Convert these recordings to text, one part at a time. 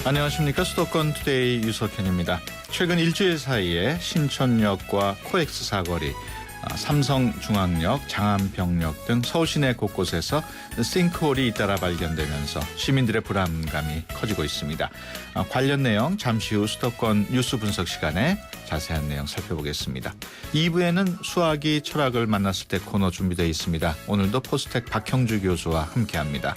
안녕하십니까. 수도권 투데이 유석현입니다. 최근 일주일 사이에 신촌역과 코엑스 사거리, 삼성중앙역, 장안병역 등 서울 시내 곳곳에서 싱크홀이 잇따라 발견되면서 시민들의 불안감이 커지고 있습니다. 관련 내용 잠시 후 수도권 뉴스 분석 시간에 자세한 내용 살펴보겠습니다. 2부에는 수학이 철학을 만났을 때 코너 준비되어 있습니다. 오늘도 포스텍 박형주 교수와 함께합니다.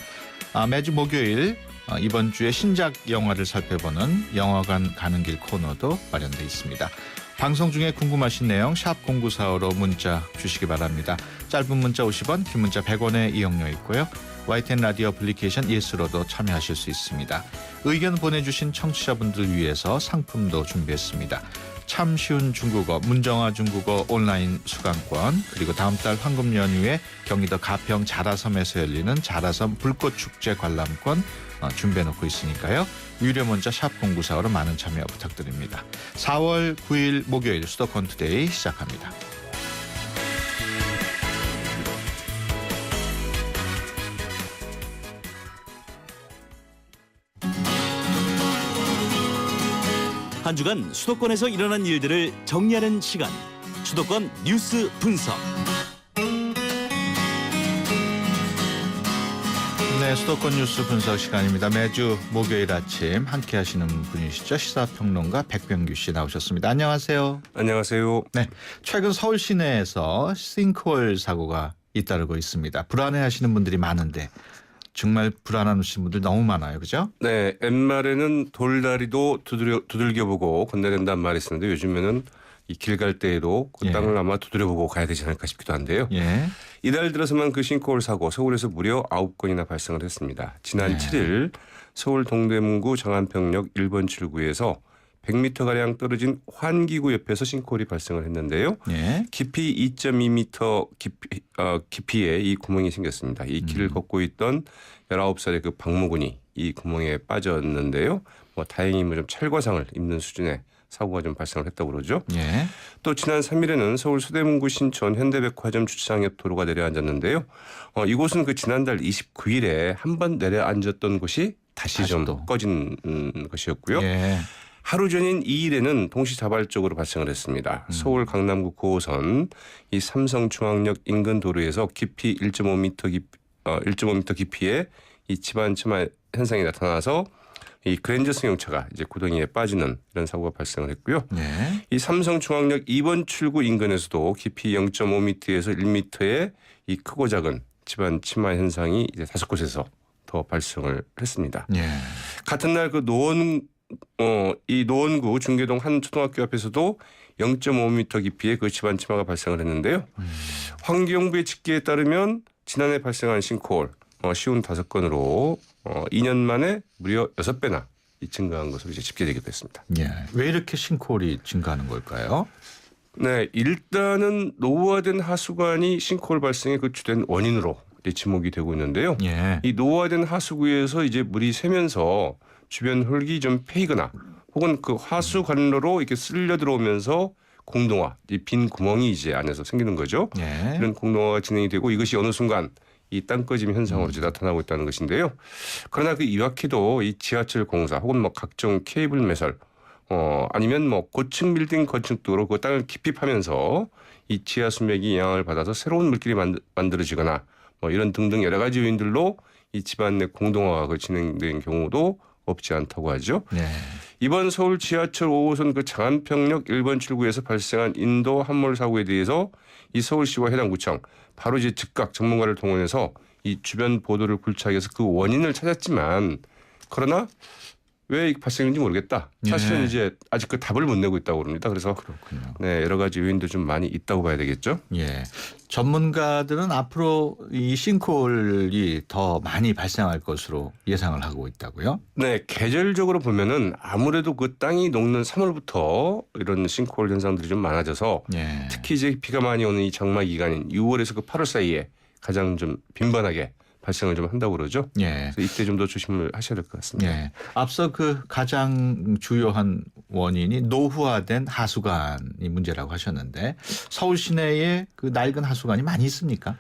매주 목요일 이번 주에 신작 영화를 살펴보는 영화관 가는 길 코너도 마련되어 있습니다. 방송 중에 궁금하신 내용 샵 0945로 문자 주시기 바랍니다. 짧은 문자 50원, 긴 문자 100원의 이용료 있고요. YTN 라디오 애플리케이션 예스로도 참여하실 수 있습니다. 의견 보내주신 청취자분들 위해서 상품도 준비했습니다. 참 쉬운 중국어, 문정아 중국어 온라인 수강권, 그리고 다음 달 황금 연휴에 경기도 가평 자라섬에서 열리는 자라섬 불꽃축제 관람권 준비해놓고 있으니까요. 유료 문자 샵 0945로 많은 참여 부탁드립니다. 4월 9일 목요일 수도권 투데이 시작합니다. 한 주간 수도권에서 일어난 일들을 정리하는 시간, 수도권 뉴스 분석. 네, 수도권 뉴스 분석 시간입니다. 매주 목요일 아침 함께 하시는 분이시죠. 시사평론가 백병규 씨 나오셨습니다. 안녕하세요. 안녕하세요. 네, 최근 서울 시내에서 싱크홀 사고가 잇따르고 있습니다. 불안해하시는 분들이 많은데 정말 불안하신 분들 너무 많아요. 그죠? 네, 옛말에는 돌다리도 두들겨보고 건너야 된다는 말이 있었는데 요즘에는 이 길 갈 때에도 그 땅을 아마 두드려보고 가야 되지 않을까 싶기도 한데요. 예. 이달 들어서만 그 싱크홀 사고 서울에서 무려 9건이나 발생을 했습니다. 지난 7일 서울 동대문구 장안평역 1번 출구에서 100m가량 떨어진 환기구 옆에서 싱크홀이 발생을 했는데요. 예. 깊이 2.2m 깊이에 이 구멍이 생겼습니다. 이 길을 걷고 있던 19살의 그 박모군이 이 구멍에 빠졌는데요. 다행히 좀 찰과상을 입는 수준의 사고가 좀 발생을 했다고 그러죠. 예. 또 지난 3일에는 서울 서대문구 신촌 현대백화점 주차장 옆 도로가 내려앉았는데요. 이곳은 그 지난달 29일에 한 번 내려앉았던 곳이 다시 좀 꺼진 것이었고요. 예. 하루 전인 2일에는 동시다발적으로 발생을 했습니다. 서울 강남구 9호선 이 삼성중앙역 인근 도로에서 깊이 1.5m 깊이에 이 집안 침하 현상이 나타나서 이 그랜저 승용차가 이제 구덩이에 빠지는 이런 사고가 발생을 했고요. 네. 이 삼성중앙역 2번 출구 인근에서도 깊이 0.5m에서 1m의 이 크고 작은 집안 침하 현상이 이제 5곳에서 더 발생을 했습니다. 예. 같은 날 그 이 노원구 중계동 한 초등학교 앞에서도 0.5m 깊이의 그 집안 침하가 발생을 했는데요. 환경부의 집계에 따르면 지난해 발생한 싱크홀 55건으로 2년 만에 무려 6배나 증가한 것으로 이제 집계되기도 했습니다. 예. 왜 이렇게 싱크홀이 증가하는 걸까요? 네, 일단은 노후화된 하수관이 싱크홀 발생의 그 주된 원인으로 지목이 되고 있는데요. 예. 이 노후화된 하수구에서 이제 물이 새면서 주변 흙이 좀 패이거나 혹은 그 하수관로로 이렇게 쓸려 들어오면서 공동화, 이 빈 구멍이 이제 안에서 생기는 거죠. 예. 이런 공동화가 진행이 되고 이것이 어느 순간 이 땅꺼짐 현상으로 이제 나타나고 있다는 것인데요. 그러나 그 이와키도 이 지하철 공사 혹은 각종 케이블 매설 아니면 고층 빌딩 건축도로 그 땅을 깊이 파면서 이 지하 수맥이 영향을 받아서 새로운 물길이 만들어지거나 이런 등등 여러 가지 요인들로 이 집안 내 공동화가 진행된 경우도 없지 않다고 하죠. 네. 이번 서울 지하철 5호선 그 장안평역 1번 출구에서 발생한 인도 함몰 사고에 대해서 이 서울시와 해당 구청 바로 이제 즉각 전문가를 동원해서 이 주변 보도를 굴착해서 그 원인을 찾았지만 그러나 왜 발생인지 모르겠다. 사실은 이제 아직 그 답을 못 내고 있다고 합니다. 그래서 그렇군요. 네, 여러 가지 요인도 좀 많이 있다고 봐야 되겠죠. 예. 전문가들은 앞으로 이 싱크홀이 더 많이 발생할 것으로 예상을 하고 있다고요? 네, 계절적으로 보면은 아무래도 그 땅이 녹는 3월부터 이런 싱크홀 현상들이 좀 많아져서 예. 특히 이제 비가 많이 오는 이 장마 기간인 6월에서 그 8월 사이에 가장 좀 빈번하게 발생을 좀 한다고 그러죠. 예. 그래서 이때 좀 더 조심을 하셔야 될 것 같습니다. 예. 앞서 그 가장 주요한 원인이 노후화된 하수관이 문제라고 하셨는데 서울 시내에 그 낡은 하수관이 많이 있습니까?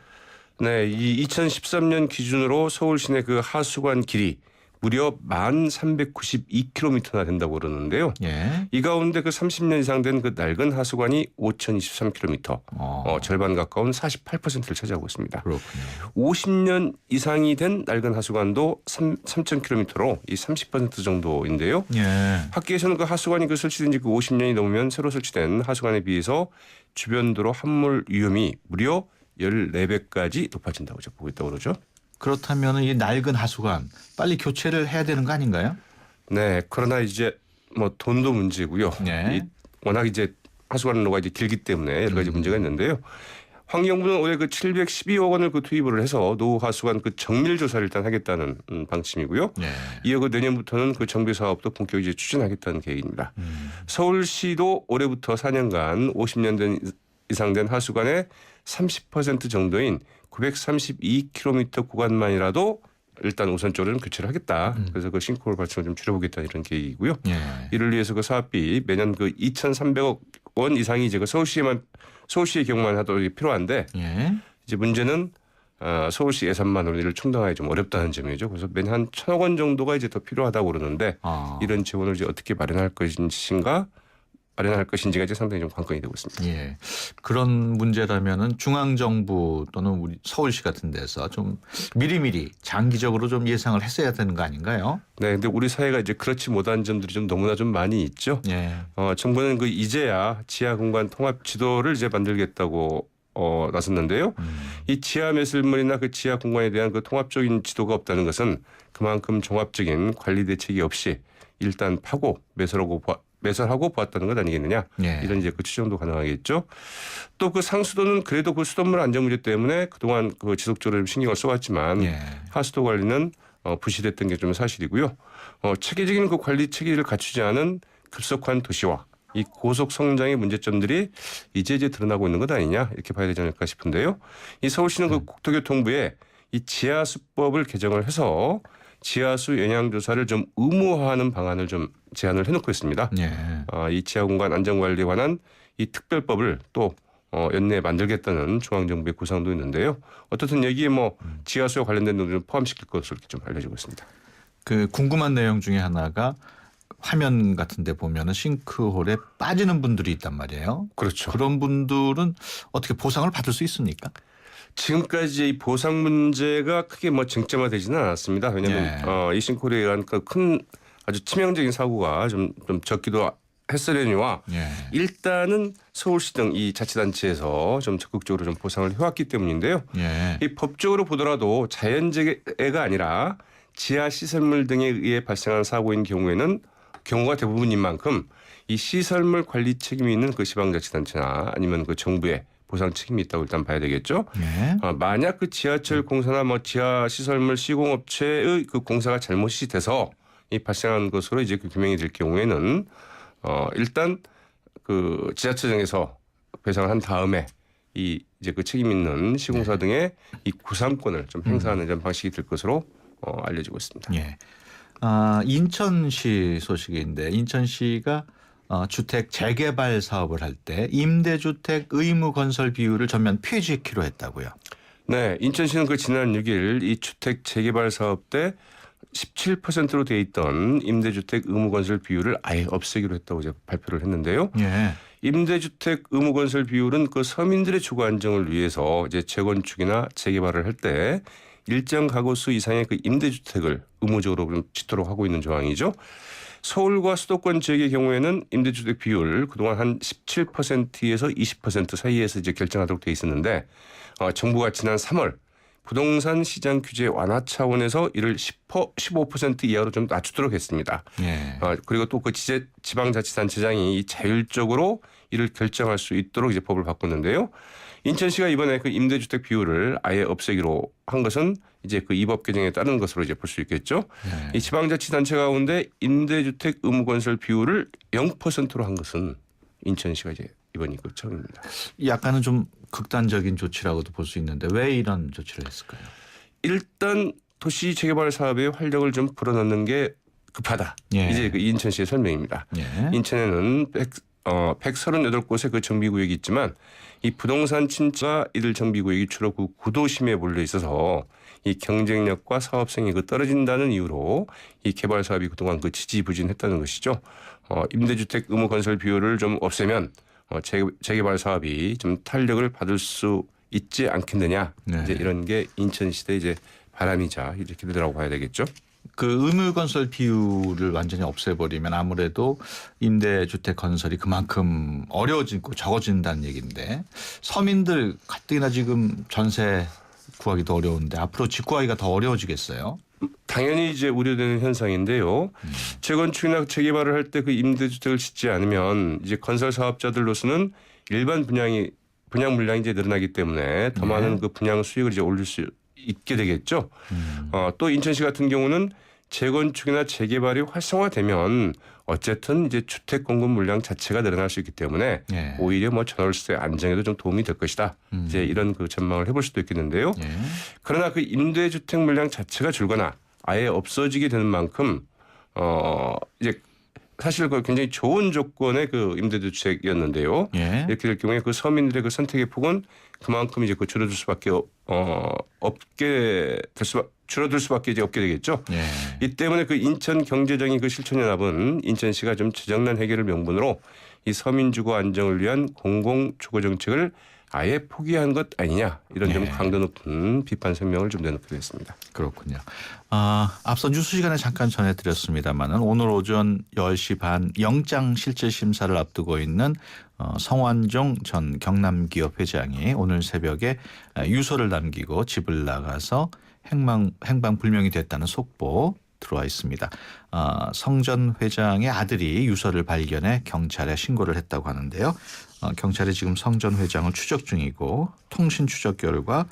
네, 이 2013년 기준으로 서울 시내 그 하수관 길이 무려 1,392km나 된다고 그러는데요. 예. 이 가운데 그 30년 이상 된 그 낡은 하수관이 5,023km, 절반 가까운 48%를 차지하고 있습니다. 그렇군요. 50년 이상이 된 낡은 하수관도 3,000km로 이 30% 정도인데요. 예. 학계에서는 그 하수관이 그 설치된 지 그 50년이 넘으면 새로 설치된 하수관에 비해서 주변 도로 함몰 위험이 무려 14배까지 높아진다고 보고 있다고 그러죠. 그렇다면 이 낡은 하수관 빨리 교체를 해야 되는 거 아닌가요? 네, 그러나 이제 뭐 돈도 문제고요. 네. 워낙 이제 하수관로가 이제 길기 때문에 여러 가지 문제가 있는데요. 환경부는 올해 그 712억 원을 그 투입을 해서 노후 하수관 그 정밀 조사를 일단 하겠다는 방침이고요. 네. 이어 그 내년부터는 그 정비 사업도 본격적으로 이제 추진하겠다는 계획입니다. 서울시도 올해부터 4년간 50년 된 이상 된 하수관의 30% 정도인 932km 구간만이라도 일단 우선적으로는 교체를 하겠다. 그래서 그 싱크홀 발생을 좀 줄여보겠다 이런 계획이고요. 예. 이를 위해서 그 사업비 매년 그 2,300억 원 이상이 이제 그 서울시의 경우만 하도 필요한데 예. 이제 문제는 서울시 예산만으로 이를 충당하기 좀 어렵다는 점이죠. 그래서 매년 한 1,000억 원 정도가 이제 더 필요하다고 그러는데 이런 지원을 이제 어떻게 마련할 것인지가 이제 상당히 좀 관건이 되고 있습니다. 예. 그런 문제라면은 중앙 정부 또는 우리 서울시 같은 데서 좀 미리미리 장기적으로 좀 예상을 했어야 되는 거 아닌가요? 네, 근데 우리 사회가 이제 그렇지 못한 점들이 좀 너무나 좀 많이 있죠. 예. 정부는 그 이제야 지하 공간 통합 지도를 이제 만들겠다고 나섰는데요. 이 지하 매설물이나 그 지하 공간에 대한 그 통합적인 지도가 없다는 것은 그만큼 종합적인 관리 대책이 없이 일단 파고 매설하고 보았다는 것 아니겠느냐. 예. 이런 이제 그 추정도 가능하겠죠. 또 그 상수도는 그래도 그 수돗물 안전 문제 때문에 그동안 그 지속적으로 좀 신경을 써왔지만 예. 하수도 관리는 부실했던 게 좀 사실이고요. 체계적인 그 관리 체계를 갖추지 않은 급속한 도시화, 이 고속 성장의 문제점들이 이제 드러나고 있는 것 아니냐 이렇게 봐야 되지 않을까 싶은데요. 이 서울시는 그 국토교통부에 이 지하수법을 개정을 해서 지하수 영향조사를 좀 의무화하는 방안을 좀 제안을 해놓고 있습니다. 예. 이 지하공간 안전관리에 관한 이 특별법을 또 연내에 만들겠다는 중앙정부의 구상도 있는데요. 어떻든 여기에 뭐 지하수와 관련된 내용을 포함시킬 것으로 이렇게 좀 알려지고 있습니다. 그 궁금한 내용 중에 하나가 화면 같은 데 보면은 싱크홀에 빠지는 분들이 있단 말이에요. 그렇죠. 그런 분들은 어떻게 보상을 받을 수 있습니까? 지금까지 이 보상 문제가 크게 뭐 쟁점화되지는 않았습니다. 왜냐하면 이 싱크홀에 의한 그 큰 아주 치명적인 사고가 좀 적기도 했으려니와 예. 일단은 서울시 등 이 자치단체에서 좀 적극적으로 좀 보상을 해왔기 때문인데요. 예. 이 법적으로 보더라도 자연재해가 아니라 지하 시설물 등에 의해 발생한 사고인 경우가 대부분인 만큼 이 시설물 관리 책임이 있는 그 지방자치단체나 아니면 그 정부의 보상 책임이 있다고 일단 봐야 되겠죠. 예. 만약 그 지하철 공사나 뭐 지하 시설물 시공업체의 그 공사가 잘못이 돼서 이 발생한 것으로 이제 그 규명이 될 경우에는 일단 그 지자체장에서 배상을 한 다음에 이 이제 그 책임 있는 시공사 등의 이 구상권을 좀 행사하는 이런 방식이 될 것으로 알려지고 있습니다. 예. 인천시 소식인데 인천시가 주택 재개발 사업을 할 때 임대주택 의무 건설 비율을 전면 폐지키로 했다고요. 네, 인천시는 그 지난 6일 이 주택 재개발 사업 때 17%로 돼 있던 임대주택 의무건설 비율을 아예 없애기로 했다고 이제 발표를 했는데요. 예. 임대주택 의무건설 비율은 그 서민들의 주거 안정을 위해서 이제 재건축이나 재개발을 할 때 일정 가구 수 이상의 그 임대주택을 의무적으로 짓도록 하고 있는 조항이죠. 서울과 수도권 지역의 경우에는 임대주택 비율 그동안 한 17%에서 20% 사이에서 이제 결정하도록 돼 있었는데 정부가 지난 3월 부동산 시장 규제 완화 차원에서 이를 15% 이하로 좀 낮추도록 했습니다. 예. 그리고 또 그 지방자치단체장이 자율적으로 이를 결정할 수 있도록 이제 법을 바꿨는데요. 인천시가 이번에 그 임대주택 비율을 아예 없애기로 한 것은 이제 그 이 법 개정에 따른 것으로 이제 볼 수 있겠죠. 예. 이 지방자치단체 가운데 임대주택 의무건설 비율을 0%로 한 것은 인천시가 이제 이번이 그 처음입니다. 약간은 좀 극단적인 조치라고도 볼 수 있는데 왜 이런 조치를 했을까요? 일단 도시 재개발 사업에 활력을 좀 불어넣는 게 급하다. 예. 이제 그 인천시의 설명입니다. 예. 인천에는 138곳의 그 정비구역이 있지만 이 부동산 침체가 이들 정비구역이 주로 그 구도심에 몰려 있어서 이 경쟁력과 사업성이 그 떨어진다는 이유로 이 개발 사업이 그동안 그 지지부진했다는 것이죠. 임대주택 의무 건설 비율을 좀 없애면 재개발 사업이 좀 탄력을 받을 수 있지 않겠느냐. 네. 이제 이런 게 인천시대 이제 바람이자 이렇게 되더라고 봐야 되겠죠. 그 의무 건설 비율을 완전히 없애버리면 아무래도 임대주택 건설이 그만큼 어려워지고 적어진다는 얘기인데 서민들 가뜩이나 지금 전세 구하기도 어려운데 앞으로 집 구하기가 더 어려워지겠어요? 당연히 이제 우려되는 현상인데요. 재건축이나 재개발을 할 때 그 임대주택을 짓지 않으면 이제 건설 사업자들로서는 일반 분양 물량이 이제 늘어나기 때문에 더 많은 그 분양 수익을 이제 올릴 수 있게 되겠죠. 또 인천시 같은 경우는 재건축이나 재개발이 활성화되면 어쨌든 이제 주택 공급 물량 자체가 늘어날 수 있기 때문에 예. 오히려 뭐 전월세 안정에도 좀 도움이 될 것이다. 이제 이런 그 전망을 해볼 수도 있겠는데요. 예. 그러나 그 임대주택 물량 자체가 줄거나 아예 없어지게 되는 만큼 이제 사실 그 굉장히 좋은 조건의 그 임대주택이었는데요. 예. 이렇게 될 경우에 그 서민들의 그 선택의 폭은 그만큼 이제 그 줄어들 수밖에 줄어들 수밖에 이제 없게 되겠죠. 예. 이 때문에 그 인천 경제적인 그 실천연합은 인천시가 좀 재정난 해결을 명분으로 이 서민 주거 안정을 위한 공공 주거 정책을 아예 포기한 것 아니냐 이런 좀 예. 강도 높은 비판声明을 좀 내놓게 됐습니다. 그렇군요. 앞서 뉴스 시간에 잠깐 전해드렸습니다마는 오늘 오전 10시 반 영장 실질 심사를 앞두고 있는 성완종 전 경남기업 회장이 오늘 새벽에 유서를 남기고 집을 나가서 행방불명이 됐다는 속보 들어와 있습니다. 성 전 회장의 아들이 유서를 발견해 경찰에 신고를 했다고 하는데요. 경찰이 지금 성 전 회장을 추적 중이고 통신 추적 결과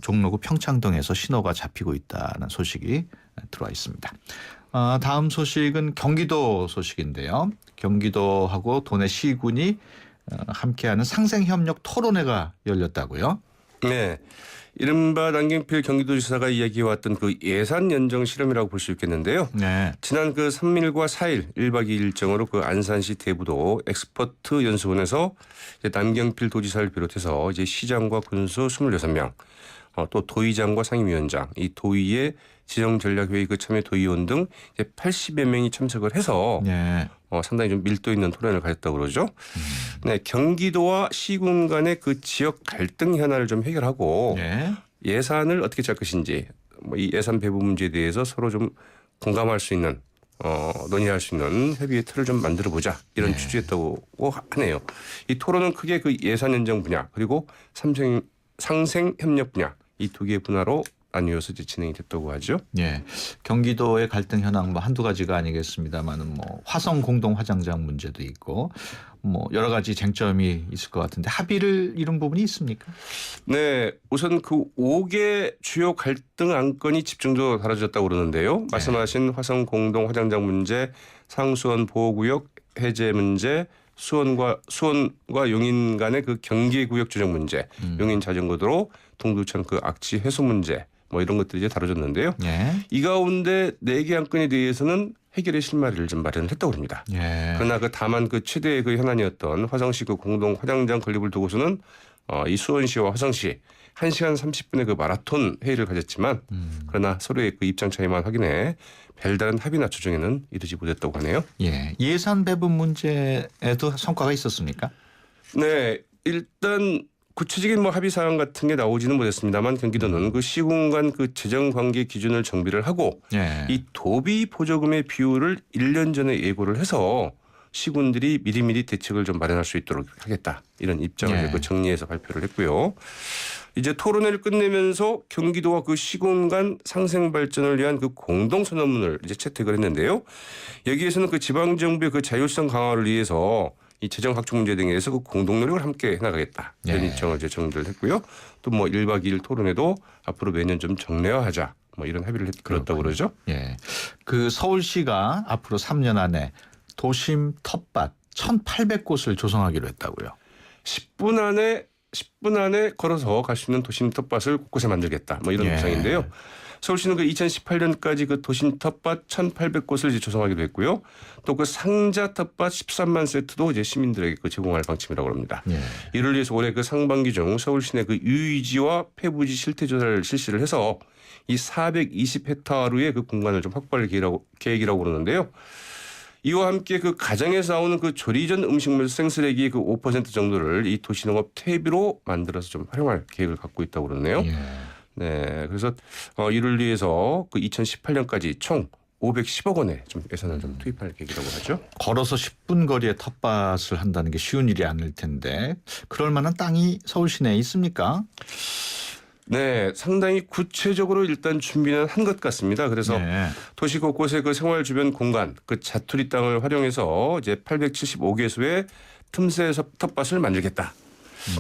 종로구 평창동에서 신호가 잡히고 있다는 소식이 들어와 있습니다. 다음 소식은 경기도 소식인데요. 경기도하고 도내 시군이 함께하는 상생협력 토론회가 열렸다고요? 네. 이른바 남경필 경기도지사가 이야기해왔던 그 예산 연정 실험이라고 볼 수 있겠는데요. 네. 지난 그 3일과 4일 1박 2일 일정으로 그 안산시 대부도 엑스퍼트 연수원에서 이제 남경필 도지사를 비롯해서 이제 시장과 군수 26명, 또 도의장과 상임위원장, 이 도의회 지정전략회의 그 참여 도의원 등 이제 80여 명이 참석을 해서 네. 상당히 좀 밀도 있는 토론을 가졌다고 그러죠. 네, 경기도와 시군 간의 그 지역 갈등 현안을 좀 해결하고 네. 예산을 어떻게 짤 것인지 이 예산 배분 문제에 대해서 서로 좀 공감할 수 있는 논의할 수 있는 협의의 틀을 좀 만들어 보자 이런 취지였다고 하네요. 이 토론은 크게 그 예산 연정 분야 그리고 상생 협력 분야 이 두 개 분야로 나뉘어서 이제 진행이 됐다고 하죠. 예. 경기도의 갈등 현황 뭐 한두 가지가 아니겠습니다만은 뭐 화성 공동 화장장 문제도 있고 뭐 여러 가지 쟁점이 있을 것 같은데 합의를 이룬 부분이 있습니까? 네, 우선 그 5개 주요 갈등 안건이 집중적으로 다뤄졌다고 그러는데요. 말씀하신 화성 공동 화장장 문제, 상수원 보호구역 해제 문제, 수원과 용인 간의 그 경계구역 조정 문제, 용인 자전거도로 동두천 그 악취 해소 문제, 뭐 이런 것들이 이제 다뤄졌는데요. 예. 이 가운데 4개 안건에 대해서는 해결의 실마리를 좀 마련을 했다고 합니다. 예. 그러나 그 다만 그 최대의 그 현안이었던 화성시 그 공동 화장장 건립을 두고서는 이 수원시와 화성시 1시간 30분의 그 마라톤 회의를 가졌지만 그러나 서로의 그 입장 차이만 확인해 별다른 합의나 조정에는 이르지 못했다고 하네요. 예. 예산 배분 문제에도 성과가 있었습니까? 네, 일단 구체적인 뭐 합의 사항 같은 게 나오지는 못했습니다만 경기도는 그 시군 간 그 재정 관계 기준을 정비를 하고 예. 이 도비 보조금의 비율을 1년 전에 예고를 해서 시군들이 미리미리 대책을 좀 마련할 수 있도록 하겠다 이런 입장을 예. 그 정리해서 발표를 했고요. 이제 토론회를 끝내면서 경기도와 그 시군 간 상생 발전을 위한 그 공동 선언문을 이제 채택을 했는데요. 여기에서는 그 지방 정부의 그 자율성 강화를 위해서 이 재정 확충 문제 등에 대해서 그 공동 노력을 함께 해나가겠다 이런 예. 입장을 이제 정리를 했고요. 또 뭐 1박 2일 토론회도 앞으로 매년 좀 정례화하자 뭐 이런 합의를 그랬다고 그러죠. 예. 그 서울시가 앞으로 3년 안에 도심 텃밭 1,800곳을 조성하기로 했다고요. 10분 안에 걸어서 갈 수 있는 도심 텃밭을 곳곳에 만들겠다. 뭐 이런 예. 입장인데요. 서울시는 그 2018년까지 그 도심 텃밭 1,800곳을 이제 조성하기로 했고요. 또 그 상자 텃밭 13만 세트도 이제 시민들에게 그 제공할 방침이라고 합니다. 예. 이를 위해서 올해 그 상반기 중 서울 시내 그 유의지와 폐부지 실태 조사를 실시를 해서 이 420헥타르의 그 공간을 좀 확보할 계획이라고 그러는데요. 이와 함께 그 가정에서 나오는 그 조리 전 음식물 생쓰레기 그 5% 정도를 이 도시농업 퇴비로 만들어서 좀 활용할 계획을 갖고 있다고 그러네요. 예. 네, 그래서 이를 위해서 그 2018년까지 총 510억 원의 좀 예산을 좀 투입할 계획이라고 하죠. 걸어서 10분 거리에 텃밭을 한다는 게 쉬운 일이 아닐 텐데 그럴 만한 땅이 서울 시내에 있습니까? 네, 상당히 구체적으로 일단 준비는 한 것 같습니다. 그래서 네. 도시 곳곳의 그 생활 주변 공간, 그 자투리 땅을 활용해서 이제 875개소의 틈새 텃밭을 만들겠다.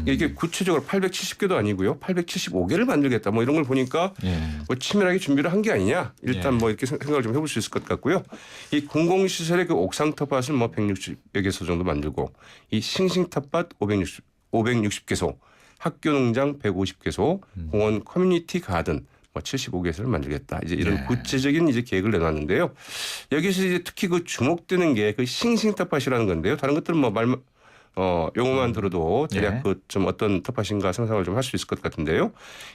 이게 구체적으로 870개도 아니고요. 875개를 만들겠다. 뭐 이런 걸 보니까 예. 뭐 치밀하게 준비를 한 게 아니냐. 일단 예. 뭐 이렇게 생각을 좀 해볼 수 있을 것 같고요. 이 공공시설의 그 옥상 텃밭을 뭐 160여 개소 정도 만들고 이 싱싱 텃밭 560개소, 학교 농장 150개소, 공원 커뮤니티 가든 뭐 75개소를 만들겠다. 이제 이런 네. 구체적인 이제 계획을 내놨는데요. 여기서 이제 특히 그 주목되는 게 그 싱싱 텃밭이라는 건데요. 다른 것들은 뭐 용어만 들어도 대략 네. 그 좀 어떤 텃밭인가 상상을 좀 할 수 있을 것 같은데요.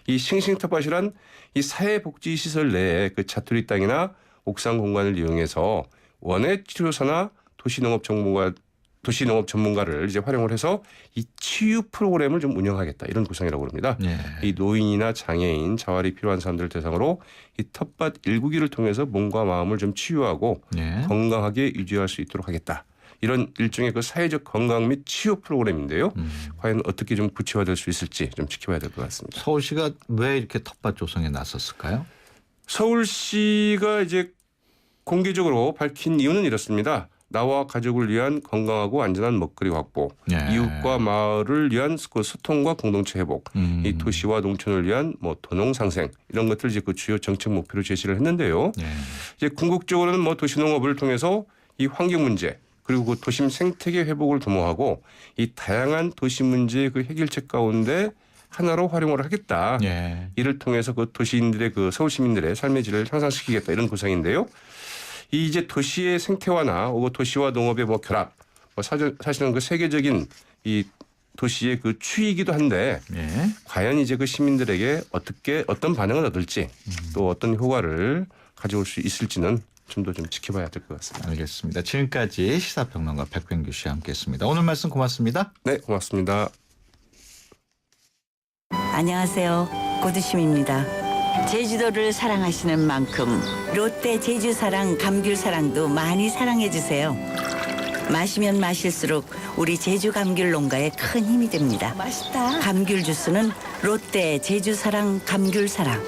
이 싱싱 텃밭이란 이 사회복지시설 내에 그 자투리 땅이나 옥상 공간을 이용해서 원예 치료사나 도시농업 전문가를 이제 활용을 해서 이 치유 프로그램을 좀 운영하겠다 이런 구상이라고 합니다. 예. 이 노인이나 장애인, 자활이 필요한 사람들 대상으로 이 텃밭 1구기를 통해서 몸과 마음을 좀 치유하고 예. 건강하게 유지할 수 있도록 하겠다. 이런 일종의 그 사회적 건강 및 치유 프로그램인데요. 과연 어떻게 좀 구체화될 수 있을지 좀 지켜봐야 될 것 같습니다. 서울시가 왜 이렇게 텃밭 조성에 나섰을까요? 서울시가 이제 공개적으로 밝힌 이유는 이렇습니다. 나와 가족을 위한 건강하고 안전한 먹거리 확보, 예. 이웃과 마을을 위한 그 소통과 공동체 회복, 이 도시와 농촌을 위한 뭐 도농 상생 이런 것들 이제 그 주요 정책 목표로 제시를 했는데요. 예. 이제 궁극적으로는 뭐 도시농업을 통해서 이 환경 문제 그리고 그 도심 생태계 회복을 도모하고 이 다양한 도시 문제의 그 해결책 가운데 하나로 활용을 하겠다. 예. 이를 통해서 그 도시인들의 그 서울 시민들의 삶의 질을 향상시키겠다 이런 구상인데요. 이 이제 도시의 생태화나 도시와 농업의 뭐 결합, 뭐 사실은 그 세계적인 이 도시의 그 추이이기도 한데 예. 과연 이제 그 시민들에게 어떤 반응을 얻을지 또 어떤 효과를 가져올 수 있을지는 좀 더 좀 지켜봐야 될 것 같습니다. 알겠습니다. 지금까지 시사평론가 백병규 씨와 함께했습니다. 오늘 말씀 고맙습니다. 네, 고맙습니다. 안녕하세요. 고두심입니다. 제주도를 사랑하시는 만큼 롯데 제주사랑 감귤사랑도 많이 사랑해 주세요. 마시면 마실수록 우리 제주 감귤 농가에 큰 힘이 됩니다. 맛있다. 감귤 주스는 롯데 제주사랑 감귤사랑.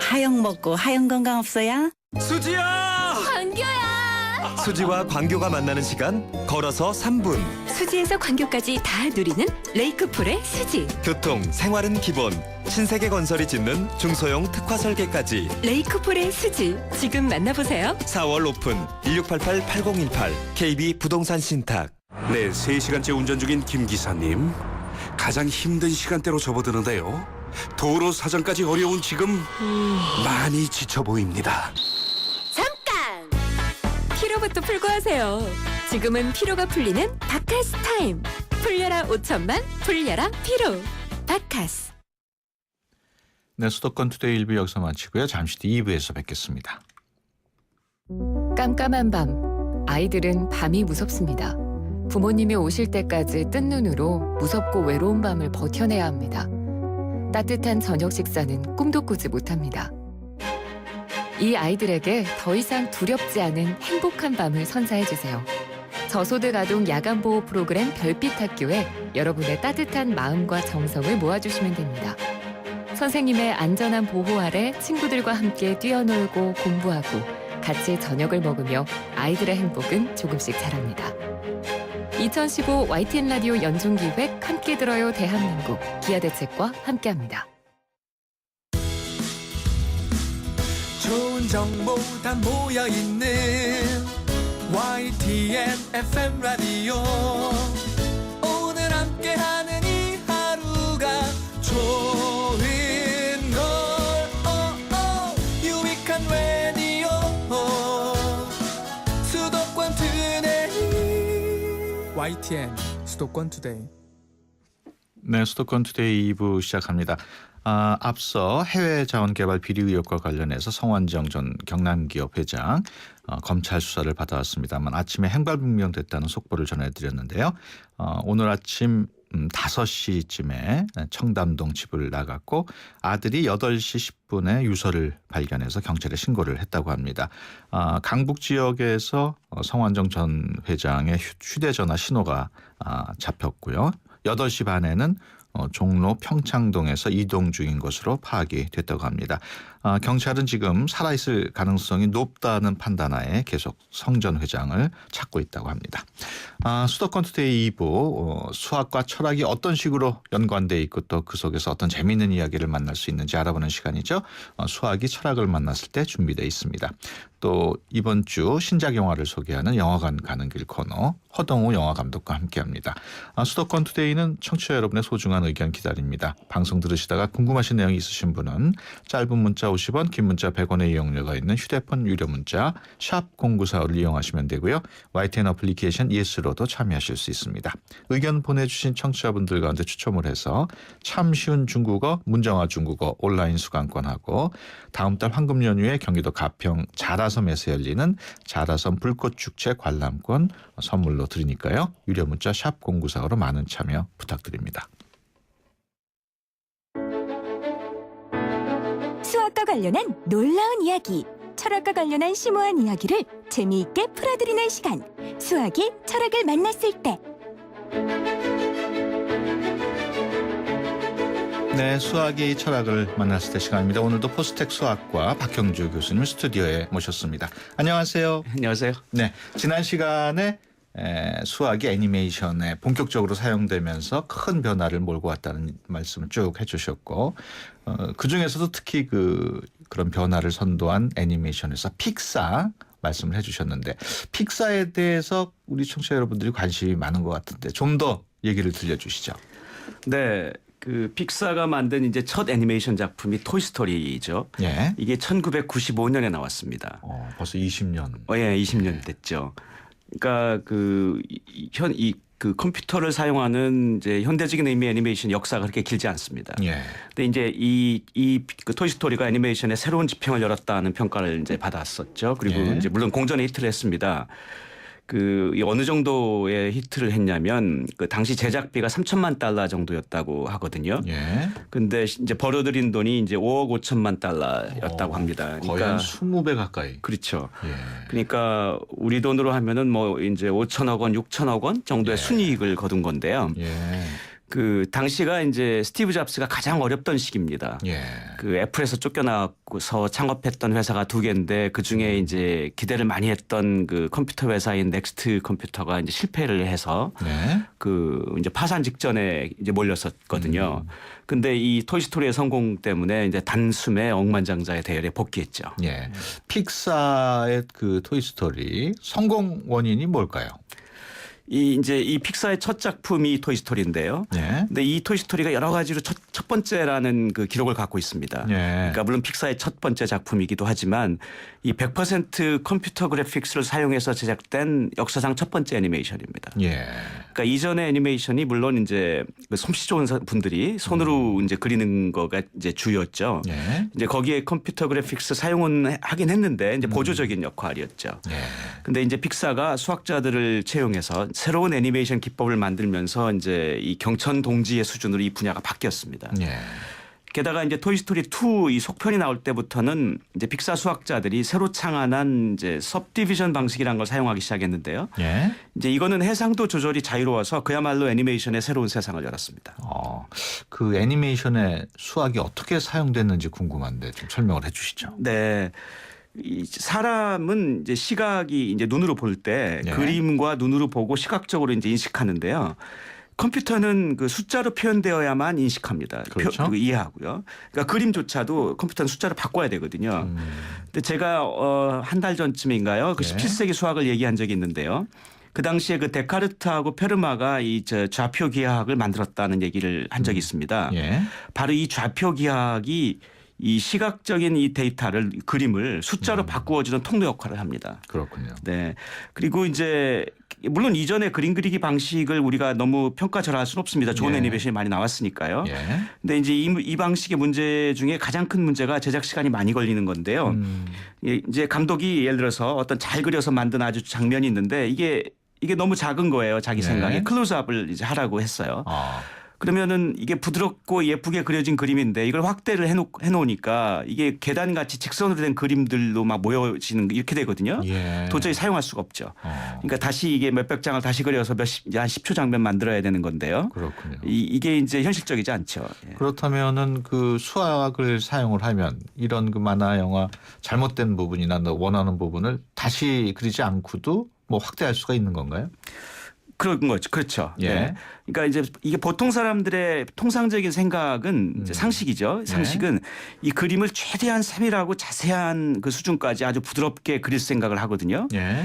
하영 먹고 하영 건강 없어야? 수지야! 광교야. 수지와 광교가 만나는 시간 걸어서 3분. 수지에서 광교까지 다 누리는 레이크풀의 수지. 교통, 생활은 기본. 신세계 건설이 짓는 중소형 특화 설계까지. 레이크풀의 수지. 지금 만나보세요. 4월 오픈 1688-8018 KB 부동산 신탁. 네, 3시간째 운전 중인 김 기사님. 가장 힘든 시간대로 접어드는데요. 도로 사정까지 어려운 지금 많이 지쳐 보입니다. 잠깐! 피로부터 풀고 하세요. 지금은 피로가 풀리는 바카스 타임. 풀려라 5천만, 풀려라 피로. 바카스. 네, 수도권 투데이 1부 여기서 마치고요. 잠시 뒤 2부에서 뵙겠습니다. 깜깜한 밤, 아이들은 밤이 무섭습니다. 부모님이 오실 때까지 뜬 눈으로 무섭고 외로운 밤을 버텨내야 합니다. 따뜻한 저녁 식사는 꿈도 꾸지 못합니다. 이 아이들에게 더 이상 두렵지 않은 행복한 밤을 선사해주세요. 저소득 아동 야간보호 프로그램 별빛 학교에 여러분의 따뜻한 마음과 정성을 모아주시면 됩니다. 선생님의 안전한 보호 아래 친구들과 함께 뛰어놀고 공부하고 같이 저녁을 먹으며 아이들의 행복은 조금씩 자랍니다. 2015 YTN 라디오 연중기획 함께 들어요 대한민국 기아대책과 함께합니다. 좋은 정보 다 모여있는 YTN FM 라디오 오늘 함께하는 이 하루가 좋은 걸 YTN 수도권 투데이. 네, 수도권 투데이 2부 시작합니다. 앞서 해외 자원개발 비리 의혹과 관련해서 성완정 전 경남기업 회장 검찰 수사를 받아왔습니다만 아침에 행방불명됐다는 속보를 전해드렸는데요. 오늘 아침 5시쯤에 청담동 집을 나갔고 아들이 8시 10분에 유서를 발견해서 경찰에 신고를 했다고 합니다. 강북 지역에서 성완정 전 회장의 휴대전화 신호가 잡혔고요. 8시 반에는 종로 평창동에서 이동 중인 것으로 파악이 됐다고 합니다. 경찰은 지금 살아있을 가능성이 높다는 판단하에 계속 성 전 회장을 찾고 있다고 합니다. 수도권 투데이 2부 수학과 철학이 어떤 식으로 연관돼 있고 또 그 속에서 어떤 재미있는 이야기를 만날 수 있는지 알아보는 시간이죠. 수학이 철학을 만났을 때 준비되어 있습니다. 또 이번 주 신작 영화를 소개하는 영화관 가는 길 코너 허동우 영화감독과 함께합니다. 수도권 투데이는 청취자 여러분의 소중한 의견 기다립니다. 방송 들으시다가 궁금하신 내용이 있으신 분은 짧은 문자 50원, 긴 문자 100원의 이용료가 있는 휴대폰 유료 문자 샵 0945를 이용하시면 되고요. YTN 어플리케이션 예스로도 참여하실 수 있습니다. 의견 보내주신 청취자분들 가운데 추첨을 해서 참 쉬운 중국어, 문정아 중국어 온라인 수강권하고 다음 달 황금 연휴에 경기도 가평 자라섬에서 열리는 자라섬 불꽃축제 관람권 선물로 드리니까요. 유료 문자 샵 0945로 많은 참여 부탁드립니다. 수학과 관련한 놀라운 이야기, 철학과 관련한 심오한 이야기를 재미있게 풀어드리는 시간. 수학이 철학을 만났을 때. 네, 수학이 철학을 만났을 때 시간입니다. 오늘도 포스텍 수학과 박형주 교수님 스튜디오에 모셨습니다. 안녕하세요. 안녕하세요. 네, 지난 시간에 수학이 애니메이션에 본격적으로 사용되면서 큰 변화를 몰고 왔다는 말씀을 쭉 해주셨고 그중에서도 특히 그런 변화를 선도한 애니메이션에서 픽사 말씀을 해주셨는데 픽사에 대해서 우리 청취자 여러분들이 관심이 많은 것 같은데 좀 더 얘기를 들려주시죠. 네. 그 픽사가 만든 이제 첫 애니메이션 작품이 토이스토리죠. 예. 이게 1995년에 나왔습니다. 벌써 20년. 예, 20년 됐죠. 그러니까 그 컴퓨터를 사용하는 이제 현대적인 의미의 애니메이션 역사가 그렇게 길지 않습니다. 예. 근데 이제 그 토이스토리가 애니메이션의 새로운 지평을 열었다는 평가를 이제 받았었죠. 그리고 예. 이제 물론 공전에 히트를 했습니다. 어느 정도의 히트를 했냐면 그 당시 제작비가 3천만 달러 정도였다고 하거든요. 예. 근데 이제 벌어들인 돈이 이제 5억 5천만 달러였다고 합니다. 거의 한 20배 가까이. 그렇죠. 예. 그러니까 우리 돈으로 하면은 뭐 이제 5천억 원, 6천억 원 정도의 예. 순이익을 거둔 건데요. 예. 그 당시가 이제 스티브 잡스가 가장 어렵던 시기입니다. 예. 그 애플에서 쫓겨나고서 창업했던 회사가 2개인데 그 중에 이제 기대를 많이 했던 그 컴퓨터 회사인 넥스트 컴퓨터가 이제 실패를 해서 네. 그 이제 파산 직전에 이제 몰렸었거든요. 근데 이 토이스토리의 성공 때문에 이제 단숨에 억만장자의 대열에 복귀했죠. 예. 픽사의 그 토이스토리 성공 원인이 뭘까요? 이 픽사의 첫 작품이 토이스토리인데요. 예. 근데 이 토이스토리가 여러 가지로 첫 번째라는 그 기록을 갖고 있습니다. 예. 그러니까 물론 픽사의 첫 번째 작품이기도 하지만 이 100% 컴퓨터 그래픽스를 사용해서 제작된 역사상 첫 번째 애니메이션입니다. 예. 그러니까 이전의 애니메이션이 물론 이제 그 솜씨 좋은 분들이 손으로 이제 그리는 거가 이제 주였죠. 예. 이제 거기에 컴퓨터 그래픽스 사용은 하긴 했는데 이제 보조적인 역할이었죠. 예. 근데 이제 픽사가 수학자들을 채용해서 새로운 애니메이션 기법을 만들면서 이제 이 경천 동지의 수준으로 이 분야가 바뀌었습니다. 예. 게다가 이제 토이스토리 2 이 속편이 나올 때부터는 이제 픽사 수학자들이 새로 창안한 이제 सब디비전 방식이라는 걸 사용하기 시작했는데요. 예. 이제 이거는 해상도 조절이 자유로워서 그야말로 애니메이션의 새로운 세상을 열었습니다. 그 애니메이션에 수학이 어떻게 사용됐는지 궁금한데 좀 설명을 해 주시죠. 네. 이 사람은 이제 시각이 이제 눈으로 볼 때 네. 그림과 눈으로 보고 시각적으로 이제 인식하는데요. 컴퓨터는 그 숫자로 표현되어야만 인식합니다. 그렇죠. 이해하고요. 그러니까 그림조차도 컴퓨터는 숫자로 바꿔야 되거든요. 근데 제가 한 달 전쯤인가요? 그 네. 17세기 수학을 얘기한 적이 있는데요. 그 당시에 그 데카르트하고 페르마가 이 좌표 기하학을 만들었다는 얘기를 한 적이 있습니다. 예. 바로 이 좌표 기하학이 이 시각적인 이 데이터를 그림을 숫자로 바꾸어주는 통로 역할을 합니다. 그렇군요. 네. 그리고 이제 물론 이전에 그림 그리기 방식을 우리가 너무 평가절하할 수는 없습니다. 좋은 예. 애니메이션이 많이 나왔으니까요. 예. 근데 이제 이 방식의 문제 중에 가장 큰 문제가 제작 시간이 많이 걸리는 건데요. 이제 감독이 예를 들어서 어떤 잘 그려서 만든 아주 장면이 있는데 이게 너무 작은 거예요. 자기 네. 생각에 클로즈업을 이제 하라고 했어요. 아. 그러면은 이게 부드럽고 예쁘게 그려진 그림인데 이걸 확대를 해놓으니까 이게 계단같이 직선으로 된 그림들로 막 모여지는 이렇게 되거든요. 예. 도저히 사용할 수가 없죠. 어. 그러니까 다시 이게 몇백 장을 다시 그려서 한 10초 장면 만들어야 되는 건데요. 그렇군요. 이게 이제 현실적이지 않죠. 예. 그렇다면은 그 수학을 사용을 하면 이런 그 만화 영화 잘못된 부분이나 너 원하는 부분을 다시 그리지 않고도 뭐 확대할 수가 있는 건가요? 그런 거죠. 그렇죠. 예. 네. 그러니까 이제 이게 보통 사람들의 통상적인 생각은 이제 상식이죠. 상식은 이 그림을 최대한 세밀하고 자세한 그 수준까지 아주 부드럽게 그릴 생각을 하거든요. 예.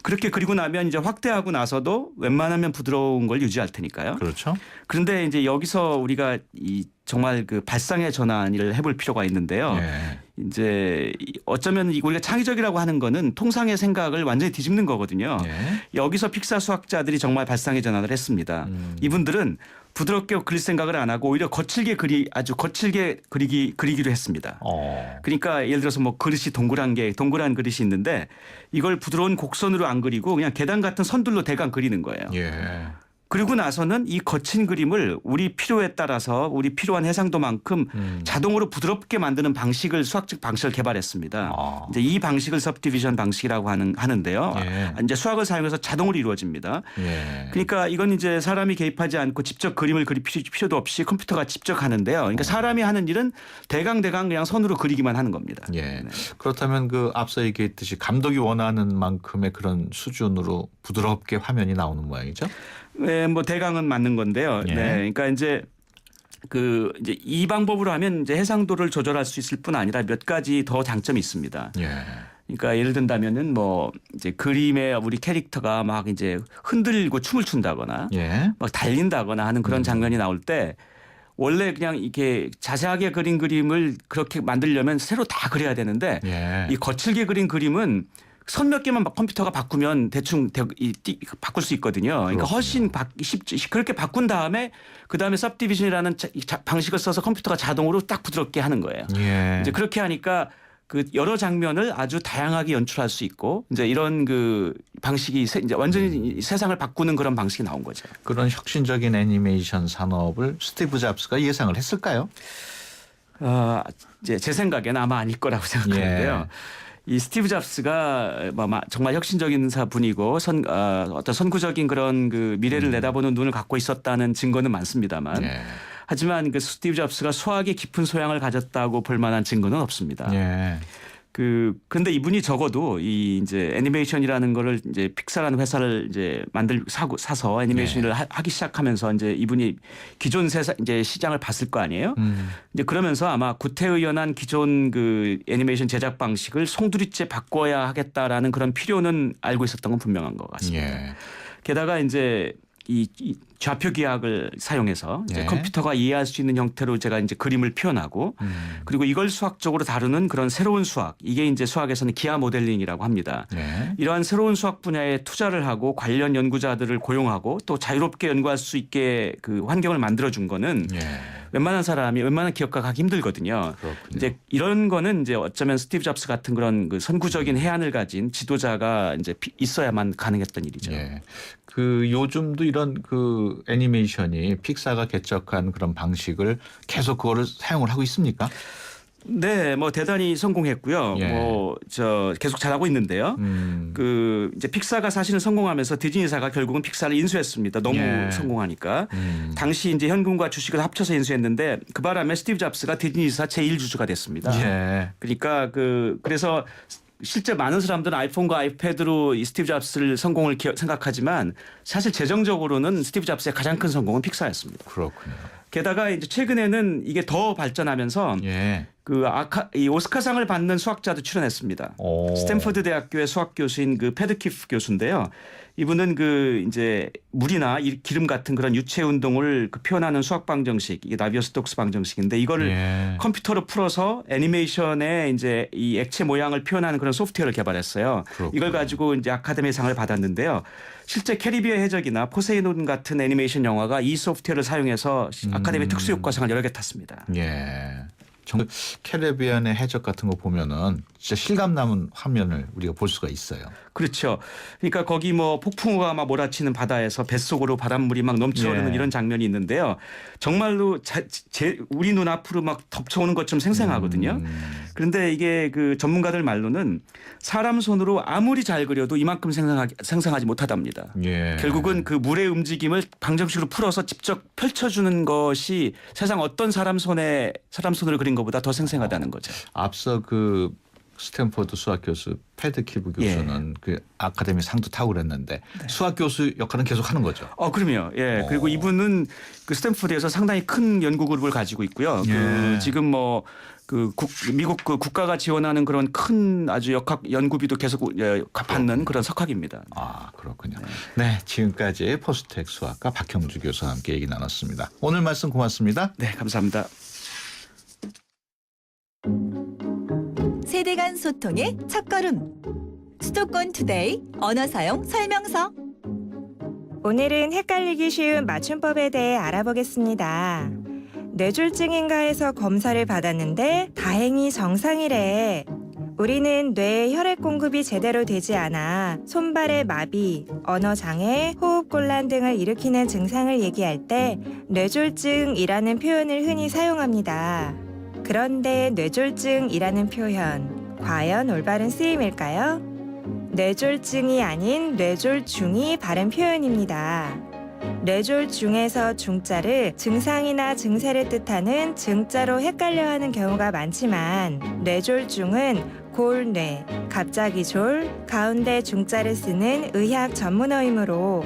그렇게 그리고 나면 이제 확대하고 나서도 웬만하면 부드러운 걸 유지할 테니까요. 그렇죠. 그런데 이제 여기서 우리가 이 정말 그 발상의 전환을 해볼 필요가 있는데요. 예. 이제 어쩌면 우리가 창의적이라고 하는 거는 통상의 생각을 완전히 뒤집는 거거든요. 예. 여기서 픽사 수학자들이 정말 발상의 전환을 했습니다. 이분들은 부드럽게 그릴 생각을 안 하고 오히려 아주 거칠게 그리기로 했습니다. 그러니까 예를 들어서 뭐 그릇이 동그란 그릇이 있는데 이걸 부드러운 곡선으로 안 그리고 그냥 계단 같은 선들로 대강 그리는 거예요. 예. 그리고 나서는 이 거친 그림을 우리 필요에 따라서 우리 필요한 해상도만큼 자동으로 부드럽게 만드는 수학적 방식을 개발했습니다. 아. 이제 이 방식을 सब디비전 방식이라고 하는데요. 예. 이제 수학을 사용해서 자동으로 이루어집니다. 예. 그러니까 이건 이제 사람이 개입하지 않고 직접 그림을 그릴 필요도 없이 컴퓨터가 직접 하는데요. 그러니까 사람이 하는 일은 대강 그냥 선으로 그리기만 하는 겁니다. 예. 네. 그렇다면 그 앞서 얘기했듯이 감독이 원하는 만큼의 그런 수준으로 부드럽게 화면이 나오는 모양이죠? 네, 뭐 대강은 맞는 건데요. 예. 네, 그러니까 이제 이 방법으로 하면 이제 해상도를 조절할 수 있을 뿐 아니라 몇 가지 더 장점이 있습니다. 예. 그러니까 예를 든다면은 뭐 이제 그림에 우리 캐릭터가 막 이제 흔들고 춤을 춘다거나 예. 막 달린다거나 하는 그런 장면이 나올 때 원래 그냥 이렇게 자세하게 그린 그림을 그렇게 만들려면 새로 다 그려야 되는데 예. 이 거칠게 그린 그림은 선 몇 개만 컴퓨터가 바꾸면 대충 바꿀 수 있거든요. 그러니까 훨씬 쉽지. 그렇게 바꾼 다음에 그다음에 सब디비전이라는 방식을 써서 컴퓨터가 자동으로 딱 부드럽게 하는 거예요. 예. 이제 그렇게 하니까 그 여러 장면을 아주 다양하게 연출할 수 있고 이제 이런 그 방식이 이제 완전히 세상을 바꾸는 그런 방식이 나온 거죠. 그런 혁신적인 애니메이션 산업을 스티브 잡스가 예상을 했을까요? 이제 제 생각에는 아마 아닐 거라고 생각하는데요. 이 스티브 잡스가 정말 혁신적인 분이고 어떤 선구적인 그런 그 미래를 내다보는 눈을 갖고 있었다는 증거는 많습니다만 예. 하지만 그 스티브 잡스가 수학에 깊은 소양을 가졌다고 볼 만한 증거는 없습니다. 예. 근데 이분이 적어도 이 이제 애니메이션이라는 거를 이제 픽사라는 회사를 이제 사서 애니메이션을 하기 시작하면서 이제 이분이 기존 이제 시장을 봤을 거 아니에요. 이제 그러면서 아마 구태의연한 기존 그 애니메이션 제작 방식을 송두리째 바꿔야 하겠다라는 그런 필요는 알고 있었던 건 분명한 것 같습니다. 예. 게다가 이제 이 좌표 기하학을 사용해서 이제 네. 컴퓨터가 이해할 수 있는 형태로 제가 이제 그림을 표현하고 그리고 이걸 수학적으로 다루는 그런 새로운 수학, 이게 이제 수학에서는 기하 모델링이라고 합니다. 네. 이러한 새로운 수학 분야에 투자를 하고 관련 연구자들을 고용하고 또 자유롭게 연구할 수 있게 그 환경을 만들어 준 거는 예. 웬만한 기업가가 하기 힘들거든요. 그렇군요. 이제 이런 거는 이제 어쩌면 스티브 잡스 같은 그런 그 선구적인 해안을 가진 지도자가 이제 있어야만 가능했던 일이죠. 예. 그 요즘도 이런 그 애니메이션이 픽사가 개척한 그런 방식을 계속 그거를 사용을 하고 있습니까? 네, 뭐 대단히 성공했고요. 예. 계속 잘하고 있는데요. 그 이제 픽사가 사실은 성공하면서 디즈니사가 결국은 픽사를 인수했습니다. 너무 예. 성공하니까. 당시 이제 현금과 주식을 합쳐서 인수했는데 그 바람에 스티브 잡스가 디즈니사 제1주주가 됐습니다. 예. 그러니까 그래서 실제 많은 사람들은 아이폰과 아이패드로 이 스티브 잡스를 성공을 생각하지만 사실 재정적으로는 스티브 잡스의 가장 큰 성공은 픽사였습니다. 그렇군요. 게다가 이제 최근에는 이게 더 발전하면서 예. 이 오스카상을 받는 수학자도 출연했습니다. 오. 스탠퍼드 대학교의 수학 교수인 그 패드키프 교수인데요. 이분은 이제 물이나 기름 같은 그런 유체 운동을 표현하는 수학 방정식, 이게 나비어-스톡스 방정식인데 이거를 예. 컴퓨터로 풀어서 애니메이션에 이제 이 액체 모양을 표현하는 그런 소프트웨어를 개발했어요. 그렇군요. 이걸 가지고 이제 아카데미상을 받았는데요. 실제 캐리비의 해적이나 포세이돈 같은 애니메이션 영화가 이 소프트웨어를 사용해서 아카데미 특수효과상을 여러 개 탔습니다. 예. 정말 캐리비안의 해적 같은 거 보면은 진짜 실감 남은 화면을 우리가 볼 수가 있어요. 그렇죠. 그러니까 거기 뭐 폭풍우가 막 몰아치는 바다에서 뱃속으로 바닷물이 막 넘쳐오르는 예. 이런 장면이 있는데요. 정말로 우리 눈앞으로 막 덮쳐오는 것처럼 생생하거든요. 그런데 이게 그 전문가들 말로는 사람 손으로 아무리 잘 그려도 이만큼 생생하지 못하답니다. 예. 결국은 그 물의 움직임을 방정식으로 풀어서 직접 펼쳐주는 것이 세상 어떤 사람 손으로 그린 것보다 더 생생하다는 거죠. 앞서 그 스탠퍼드 수학 교수 패드키브 교수는 그 아카데미 상도 타고 그랬는데 수학 교수 역할은 계속 하는 거죠. 그럼요. 예. 그리고 이분은 그 스탠퍼드에서 상당히 큰 연구 그룹을 가지고 있고요. 예. 지금 뭐 미국 그 국가가 지원하는 그런 큰 아주 연구비도 계속 받는 그런 석학입니다. 아, 그렇군요. 네, 지금까지 포스텍 수학과 박형주 교수와 함께 얘기 나눴습니다. 오늘 말씀 고맙습니다. 네, 감사합니다. 세대 간 소통의 첫걸음. 수도권 투데이 언어 사용 설명서. 오늘은 헷갈리기 쉬운 맞춤법에 대해 알아보겠습니다. 뇌졸중인가 해서 검사를 받았는데 다행히 정상이래. 우리는 뇌에 혈액 공급이 제대로 되지 않아 손발의 마비, 언어장애, 호흡곤란 등을 일으키는 증상을 얘기할 때 뇌졸중이라는 표현을 흔히 사용합니다. 그런데 뇌졸중이라는 표현, 과연 올바른 쓰임일까요? 뇌졸중이 아닌 뇌졸중이 바른 표현입니다. 뇌졸중에서 중자를 증상이나 증세를 뜻하는 증자로 헷갈려하는 경우가 많지만 뇌졸중은 골뇌, 갑자기 졸, 가운데 중자를 쓰는 의학 전문어이므로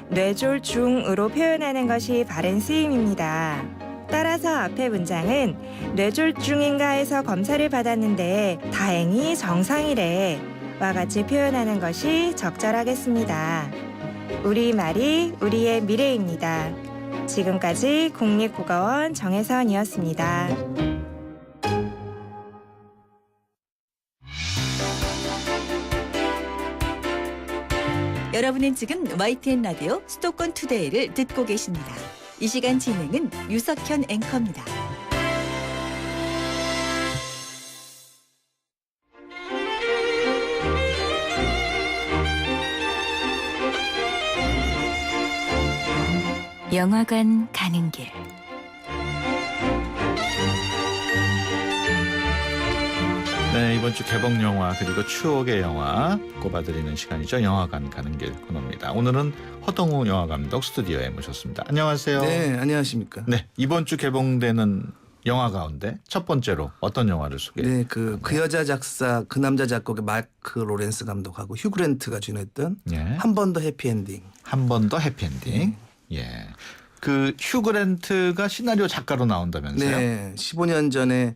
뇌졸중으로 표현하는 것이 바른 쓰임입니다. 따라서 앞의 문장은 뇌졸중인가 해서 검사를 받았는데 다행히 정상이래 와 같이 표현하는 것이 적절하겠습니다. 우리말이 우리의 미래입니다. 지금까지 국립국어원 정혜선이었습니다. 여러분은 지금 YTN 라디오 수도권 투데이를 듣고 계십니다. 이 시간 진행은 유석현 앵커입니다. 영화관 가는 길. 네, 이번 주 개봉 영화 그리고 추억의 영화 꼽아드리는 시간이죠. 영화관 가는 길 코너입니다. 오늘은 허동우 영화감독 스튜디오에 모셨습니다. 안녕하세요. 네, 안녕하십니까. 네, 이번 주 개봉되는 영화 가운데 첫 번째로 어떤 영화를 소개해? 네, 그 여자 작사, 그 남자 작곡의 마크 로렌스 감독하고 휴 그랜트가 주연했던 한 번 더 해피엔딩. 한 번 더 해피엔딩. 예. 그 휴 그랜트가 시나리오 작가로 나온다면서요? 네, 15년 전에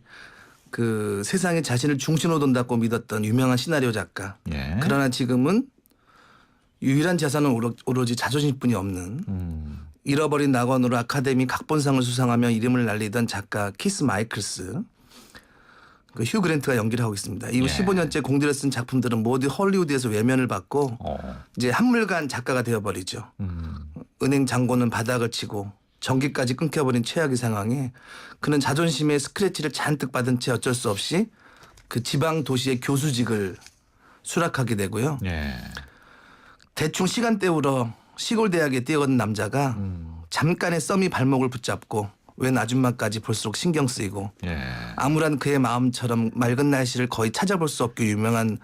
그 세상에 자신을 중심으로 둔다고 믿었던 유명한 시나리오 작가. 예. 그러나 지금은 유일한 자산은 오로지 자존심뿐이 없는 잃어버린 낙원으로 아카데미 각본상을 수상하며 이름을 날리던 작가 키스 마이클스. 그 휴 그랜트가 연기를 하고 있습니다. 이후 15년째 공들여 쓴 작품들은 모두 헐리우드에서 외면을 받고 이제 한물간 작가가 되어버리죠. 은행 잔고는 바닥을 치고 전기까지 끊겨버린 최악의 상황에 그는 자존심의 스크래치를 잔뜩 받은 채 어쩔 수 없이 그 지방 도시의 교수직을 수락하게 되고요. 예. 대충 시간 때우러 시골 대학에 뛰어간 남자가 잠깐의 썸이 발목을 붙잡고 웬 아줌마까지 볼수록 신경 쓰이고 암울한 그의 마음처럼 맑은 날씨를 거의 찾아볼 수 없게 유명한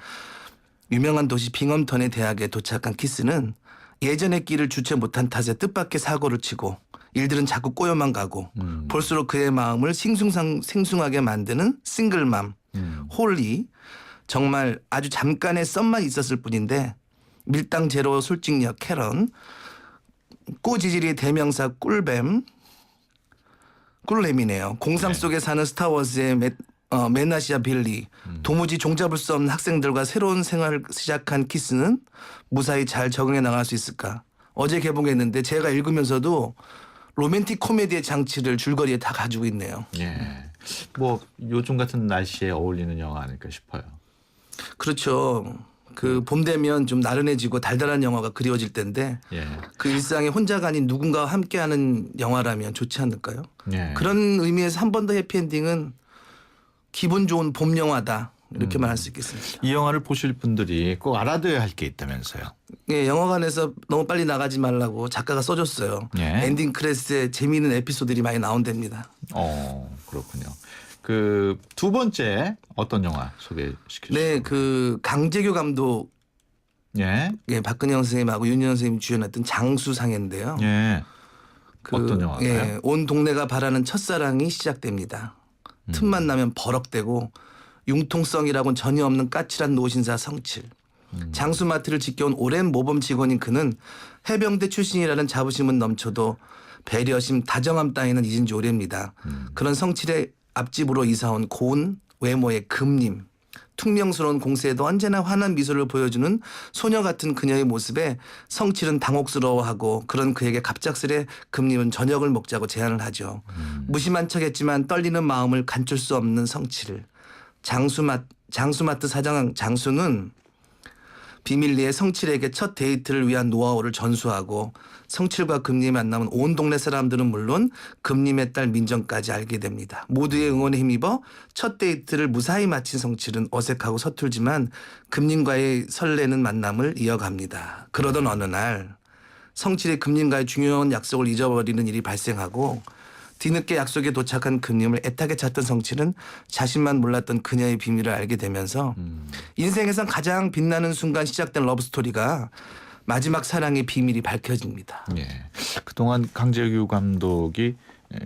도시 빙엄턴의 대학에 도착한 키스는 예전의 길을 주체 못한 탓에 뜻밖의 사고를 치고 일들은 자꾸 꼬여만 가고 볼수록 그의 마음을 생숭하게 만드는 싱글맘 홀리. 정말 아주 잠깐의 썸만 있었을 뿐인데 밀당 제로 솔직력 캐런, 꼬지질의 대명사 꿀뱀, 꿀잼이네요. 공상 속에 사는 스타워즈의 메나시아 빌리, 도무지 종잡을 수 없는 학생들과 새로운 생활을 시작한 키스는 무사히 잘 적응해 나갈 수 있을까? 어제 개봉했는데 제가 읽으면서도 로맨틱 코미디의 장치를 줄거리에 다 가지고 있네요. 예. 뭐 요즘 같은 날씨에 어울리는 영화 아닐까 싶어요. 그렇죠. 그 봄 되면 좀 나른해지고 달달한 영화가 그리워질 텐데 예. 그 일상에 혼자가 아닌 누군가와 함께하는 영화라면 좋지 않을까요? 예. 그런 의미에서 한 번 더 해피엔딩은 기분 좋은 봄 영화다 이렇게 말할 수 있겠습니다. 이 영화를 보실 분들이 꼭 알아둬야 할 게 있다면서요. 예, 영화관에서 너무 빨리 나가지 말라고 작가가 써줬어요. 예. 엔딩 크레딧에 재미있는 에피소드들이 많이 나온답니다. 그렇군요. 그 두 번째 어떤 영화 소개시켜 주시죠? 네, 그 강재규 감독, 예. 예, 박근영 선생님하고 윤여은 선생님이 주연했던 장수상해인데요. 예. 어떤 영화인가요? 예, 온 동네가 바라는 첫사랑이 시작됩니다. 틈만 나면 버럭대고 융통성이라고는 전혀 없는 까칠한 노신사 성칠. 장수마트를 지켜온 오랜 모범 직원인 그는 해병대 출신이라는 자부심은 넘쳐도 배려심, 다정함 따위는 잊은 지 오래입니다. 그런 성칠의 앞집으로 이사온 고운 외모의 금님. 퉁명스러운 공세에도 언제나 환한 미소를 보여주는 소녀 같은 그녀의 모습에 성칠은 당혹스러워하고 그런 그에게 갑작스레 금님은 저녁을 먹자고 제안을 하죠. 무심한 척했지만 떨리는 마음을 감출 수 없는 성칠. 장수마트 사장 장수는 비밀리에 성칠에게 첫 데이트를 위한 노하우를 전수하고 성칠과 금님이 만나면 온 동네 사람들은 물론 금님의 딸 민정까지 알게 됩니다. 모두의 응원에 힘입어 첫 데이트를 무사히 마친 성칠은 어색하고 서툴지만 금님과의 설레는 만남을 이어갑니다. 그러던 어느 날 성칠이 금님과의 중요한 약속을 잊어버리는 일이 발생하고 뒤늦게 약속에 도착한 금님을 애타게 찾던 성칠은 자신만 몰랐던 그녀의 비밀을 알게 되면서 인생에선 가장 빛나는 순간 시작된 러브스토리가 마지막 사랑의 비밀이 밝혀집니다. 예. 그동안 강재규 감독이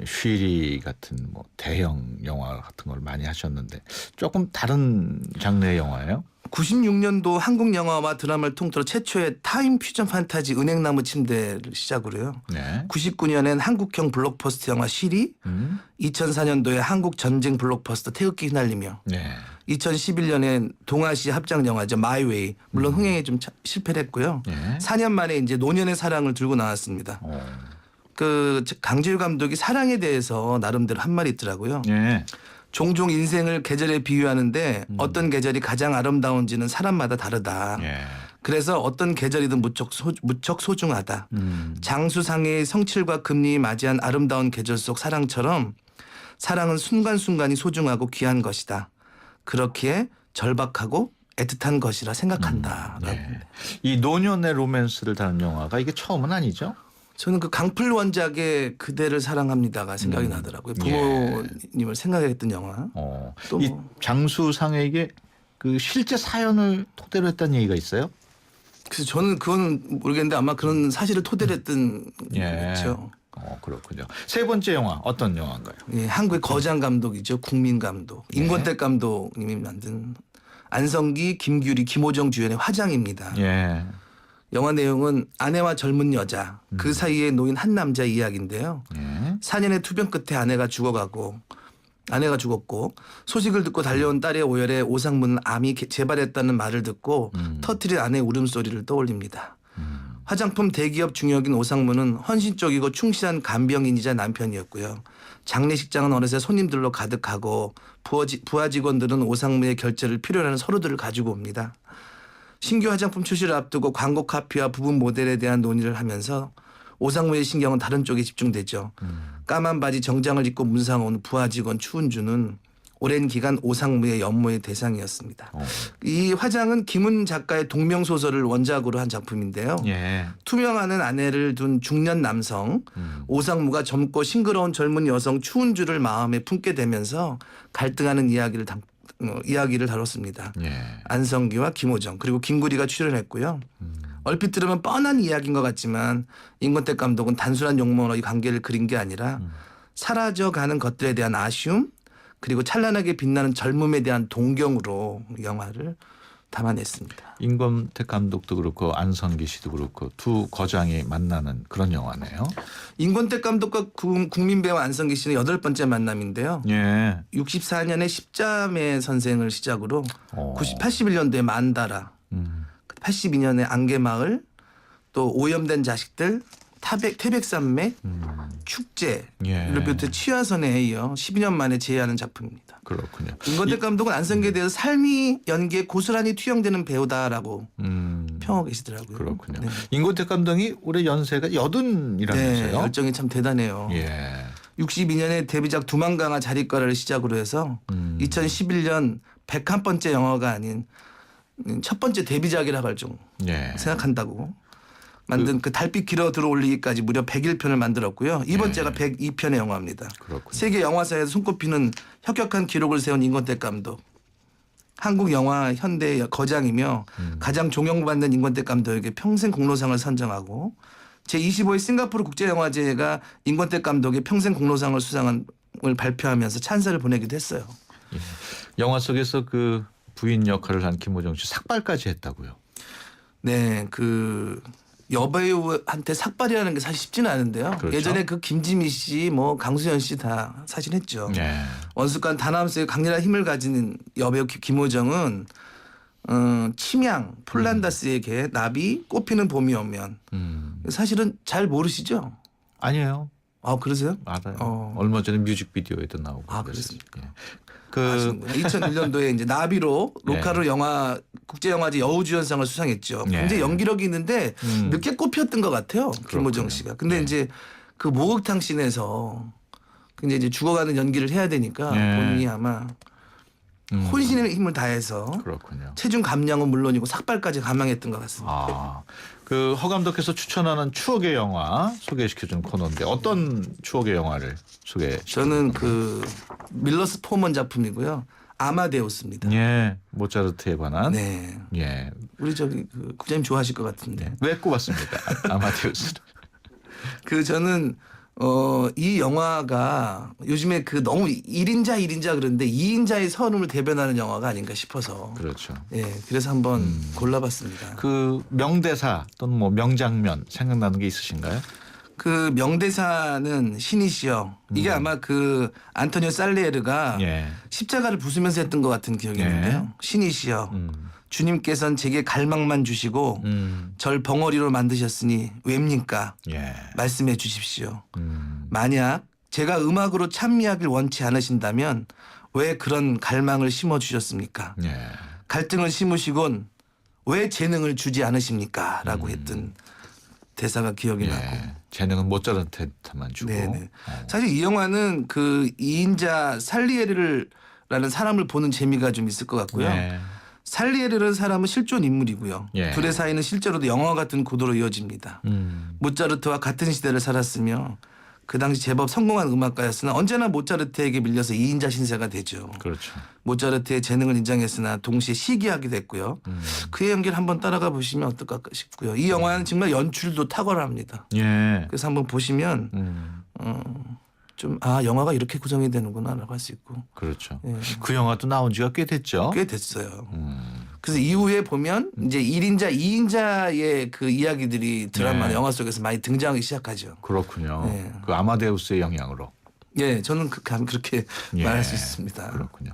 쉬리 같은 뭐 대형 영화 같은 걸 많이 하셨는데 조금 다른 장르의 영화예요? 96년도 한국 영화와 드라마를 통틀어 최초의 타임 퓨전 판타지 은행나무 침대를 시작으로요. 네. 99년엔 한국형 블록버스터 영화 쉬리, 2004년도에 한국 전쟁 블록버스터 태극기 휘날리며 네. 2011년엔 동아시아 합작 영화죠 마이웨이. 물론 흥행에 좀 실패를 했고요. 네. 4년 만에 이제 노년의 사랑을 들고 나왔습니다. 그 강재규 감독이 사랑에 대해서 나름대로 한 말이 있더라고요. 예. 종종 인생을 계절에 비유하는데 어떤 계절이 가장 아름다운지는 사람마다 다르다. 예. 그래서 어떤 계절이든 무척 소중하다. 장수상해의 성칠과 금리이 맞이한 아름다운 계절 속 사랑처럼 사랑은 순간순간이 소중하고 귀한 것이다. 그렇기에 절박하고 애틋한 것이라 생각한다. 네. 이 노년의 로맨스를 다룬 영화가 이게 처음은 아니죠? 저는 그 강풀 원작의 그대를 사랑합니다가 생각이 나더라고요. 부모님을 생각했던 영화. 또 이 장수상에게 그 실제 사연을 토대로 했다는 얘기가 있어요? 그래서 저는 그건 모르겠는데 아마 그런 사실을 토대로 했던 예. 거죠. 그렇군요. 세 번째 영화 어떤 영화인가요? 예, 한국의 거장 감독이죠. 국민 감독. 임권택 감독님이 만든 안성기, 김규리, 김호정 주연의 화장입니다. 예. 영화 내용은 아내와 젊은 여자 그 사이에 놓인 한 남자의 이야기인데요. 예. 4년의 투병 끝에 아내가 죽었고 소식을 듣고 달려온 딸의 오열에 오상무는 암이 재발했다는 말을 듣고 터뜨린 아내의 울음소리를 떠올립니다. 화장품 대기업 중역인 오상무는 헌신적이고 충실한 간병인이자 남편이었고요. 장례식장은 어느새 손님들로 가득하고 부하 직원들은 오상무의 결제를 필요로 하는 서류들을 가지고 옵니다. 신규 화장품 출시를 앞두고 광고 카피와 부분 모델에 대한 논의를 하면서 오상무의 신경은 다른 쪽에 집중되죠. 까만 바지 정장을 입고 문상 온 부하 직원 추은주는 오랜 기간 오상무의 연모의 대상이었습니다. 이 화장은 김은 작가의 동명소설을 원작으로 한 작품인데요. 예. 투명하는 아내를 둔 중년 남성 오상무가 젊고 싱그러운 젊은 여성 추은주를 마음에 품게 되면서 갈등하는 이야기를 다뤘습니다. 예. 안성기와 김호정 그리고 김구리가 출연했고요. 얼핏 들으면 뻔한 이야기인 것 같지만 임권택 감독은 단순한 용모로 이 관계를 그린 게 아니라 사라져가는 것들에 대한 아쉬움 그리고 찬란하게 빛나는 젊음에 대한 동경으로 영화를 담아냈습니다. 임권택 감독도 그렇고 안성기 씨도 그렇고 두 거장이 만나는 그런 영화네요. 임권택 감독과 국민배우 안성기 씨는 8번째 만남인데요. 예. 64년에 십자매 선생을 시작으로 81년도에 만다라, 82년에 안개마을, 또 오염된 자식들, 태백산맥, 축제를 비롯해 취하선에 이어 12년 만에 재해하는 작품입니다. 그렇군요. 임권택 감독은 안성기에 대해서 삶이 연기에 고스란히 투영되는 배우다라고 평하고 계시더라고요. 그렇군요. 네. 임권택 감독이 올해 연세가 80이라면서요? 네, 열정이 참 대단해요. 예. 62년에 데뷔작 두만강화 자리가를 시작으로 해서 2011년 101번째 영화가 아닌 첫 번째 데뷔작이라고 할 정도 생각한다고 만든 그 달빛 길어 들어올리기까지 무려 101편을 만들었고요. 이번째가 102편의 영화입니다. 그렇군요. 세계 영화사에서 손꼽히는 혁혁한 기록을 세운 임권택 감독. 한국 영화 현대 거장이며 가장 존경받는 임권택 감독에게 평생 공로상을 선정하고 제25회 싱가포르 국제영화제가 임권택 감독의 평생 공로상을 수상한 걸 발표하면서 찬사를 보내기도 했어요. 예. 영화 속에서 그 부인 역할을 한 김호정 씨 삭발까지 했다고요. 네, 그 여배우한테 삭발이라는 게 사실 쉽지는 않은데요. 그렇죠. 예전에 그 김지미 씨, 뭐 강수현 씨 다 사실 했죠. 예. 원숙관 다나암스의 강렬한 힘을 가진 여배우 김호정은 침양, 폴란다스에게 나비, 꽃피는 봄이 오면 사실은 잘 모르시죠? 아니에요. 아 그러세요? 알아요. 얼마 전에 뮤직비디오에도 나오고. 아 그렇습니까? 예. 2001년도에 이제 나비로 로카로 영화 국제영화제 여우주연상을 수상했죠. 굉장히 연기력이 있는데 늦게 꼽혔던 것 같아요. 김호정 씨가. 근데 이제 그 목욕탕 씬에서 굉장히 이제 죽어가는 연기를 해야 되니까 본인이 아마 혼신의 힘을 다해서 그렇군요. 체중 감량은 물론이고 삭발까지 감행했던 것 같습니다. 그 허 감독께서 추천하는 추억의 영화 소개시켜준 코너인데 어떤 추억의 영화를 소개시켜주세요? 저는 그 밀러스 포먼 작품이고요. 아마데우스입니다. 예, 모차르트에 관한. 네. 예. 우리 저기 그 국장님 좋아하실 것 같은데. 왜 꼽았습니까? 아마데우스를. 그 저는 이 영화가 요즘에 그 너무 1인자 그런데 2인자의 선움을 대변하는 영화가 아닌가 싶어서. 그렇죠. 예, 그래서 한번 골라봤습니다. 그 명대사 또는 뭐 명장면 생각나는 게 있으신가요? 그 명대사는 신이시여. 이게 아마 그 안토니오 살리에르가 십자가를 부수면서 했던 것 같은 기억이 있는데요. 신이시여. 주님께서는 제게 갈망만 주시고 절 벙어리로 만드셨으니 왜입니까? 말씀해 주십시오. 만약 제가 음악으로 찬미하길 원치 않으신다면 왜 그런 갈망을 심어주셨습니까? 갈등을 심으시곤 왜 재능을 주지 않으십니까? 라고 했던 대사가 기억이 나고. 재능은 모차르트한테만 주고. 네네. 사실 이 영화는 그 2인자 살리에르라는 사람을 보는 재미가 좀 있을 것 같고요. 살리에르라는 사람은 실존 인물이고요. 둘의 사이는 실제로도 영화 같은 고도로 이어집니다. 모차르트와 같은 시대를 살았으며 그 당시 제법 성공한 음악가였으나 언제나 모차르트에게 밀려서 2인자 신세가 되죠. 그렇죠. 모차르트의 재능을 인정했으나 동시에 시기하기도 했고요. 그의 연기를 한번 따라가 보시면 어떨까 싶고요. 이 영화는 정말 연출도 탁월합니다. 그래서 한번 보시면 좀 영화가 이렇게 구성이 되는구나라고 할 수 있고. 그렇죠. 그 영화도 나온 지가 꽤 됐죠. 꽤 됐어요. 그래서 이후에 보면 이제 1인자, 2인자의 그 이야기들이 드라마, 영화 속에서 많이 등장하기 시작하죠. 그렇군요. 그 아마데우스의 영향으로. 예, 저는 그렇게 말할 수 있습니다. 그렇군요.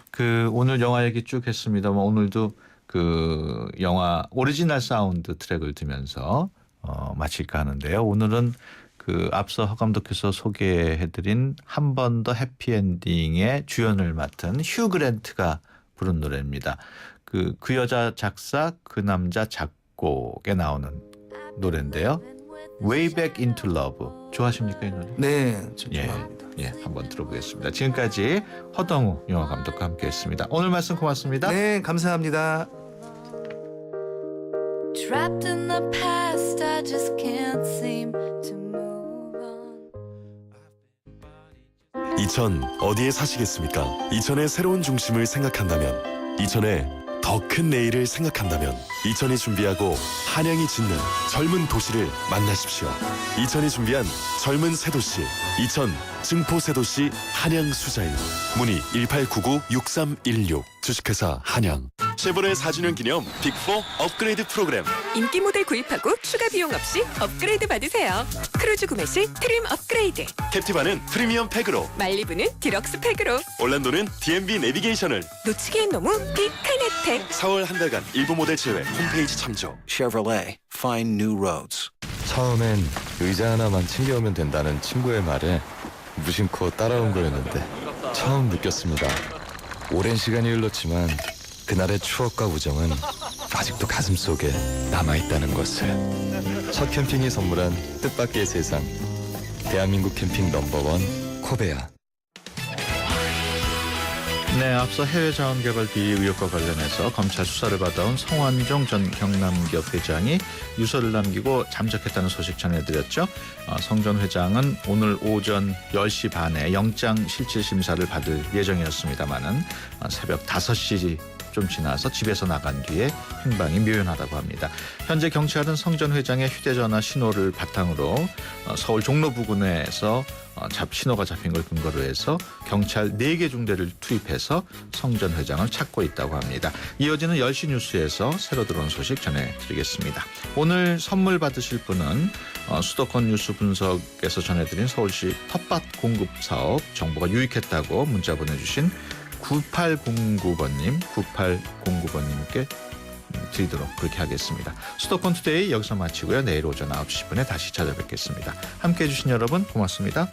그 오늘 영화 얘기 쭉 했습니다만 오늘도 그 영화 오리지널 사운드 트랙을 들으면서 마칠까 하는데요. 오늘은 그 앞서 허 감독께서 소개해드린 한 번 더 해피엔딩의 주연을 맡은 휴 그랜트가 부른 노래입니다. 그 여자 작사 그 남자 작곡에 나오는 노래인데요. Way Back Into Love 좋아하십니까 이 노래? 네, 저 좋아합니다. 한번 들어보겠습니다. 지금까지 허동우 영화 감독과 함께했습니다. 오늘 말씀 고맙습니다. 네, 감사합니다. Trapped in the past, I just can't seem to move on. 이천 어디에 사시겠습니까? 이천의 새로운 중심을 생각한다면, 이천의 더 큰 내일을 생각한다면 이천이 준비하고 한양이 짓는 젊은 도시를 만나십시오. 이천이 준비한 젊은 새도시, 이천 증포새도시 한양 수자일. 문의 1899-6316 주식회사 한양. 쉐보레 4주년 기념 빅4 업그레이드 프로그램. 인기 모델 구입하고 추가 비용 없이 업그레이드 받으세요. 크루즈 구매 시 트림 업그레이드. 캡티바는 프리미엄 팩으로, 말리부는 디럭스 팩으로. 올란도는 DMB 내비게이션을. 놓치기엔 너무 빅한 혜택. 4월 한 달간 일부 모델 제외 홈페이지 참조. Chevrolet, find new roads. 처음엔 의자 하나만 챙겨오면 된다는 친구의 말에 무심코 따라온 거였는데 처음 느꼈습니다. 오랜 시간이 흘렀지만 그날의 추억과 우정은 아직도 가슴속에 남아있다는 것을. 첫 캠핑이 선물한 뜻밖의 세상. 대한민국 캠핑 넘버원 코베아. 네, 앞서 해외 자원개발 비리 의혹과 관련해서 검찰 수사를 받아온 성완종 전 경남기업 회장이 유서를 남기고 잠적했다는 소식 전해드렸죠. 성 전 회장은 오늘 오전 10시 반에 영장실질심사를 받을 예정이었습니다마는 새벽 5시 좀 지나서 집에서 나간 뒤에 행방이 묘연하다고 합니다. 현재 경찰은 성 전 회장의 휴대전화 신호를 바탕으로 서울 종로 부근에서 신호가 잡힌 걸 근거로 해서 경찰 4개 중대를 투입해서 성 전 회장을 찾고 있다고 합니다. 이어지는 10시 뉴스에서 새로 들어온 소식 전해드리겠습니다. 오늘 선물 받으실 분은 수도권 뉴스 분석에서 전해드린 서울시 텃밭 공급 사업 정보가 유익했다고 문자 보내주신 9809번님께 드리도록 그렇게 하겠습니다. 수도권 투데이 여기서 마치고요. 내일 오전 9시 10분에 다시 찾아뵙겠습니다. 함께해 주신 여러분 고맙습니다.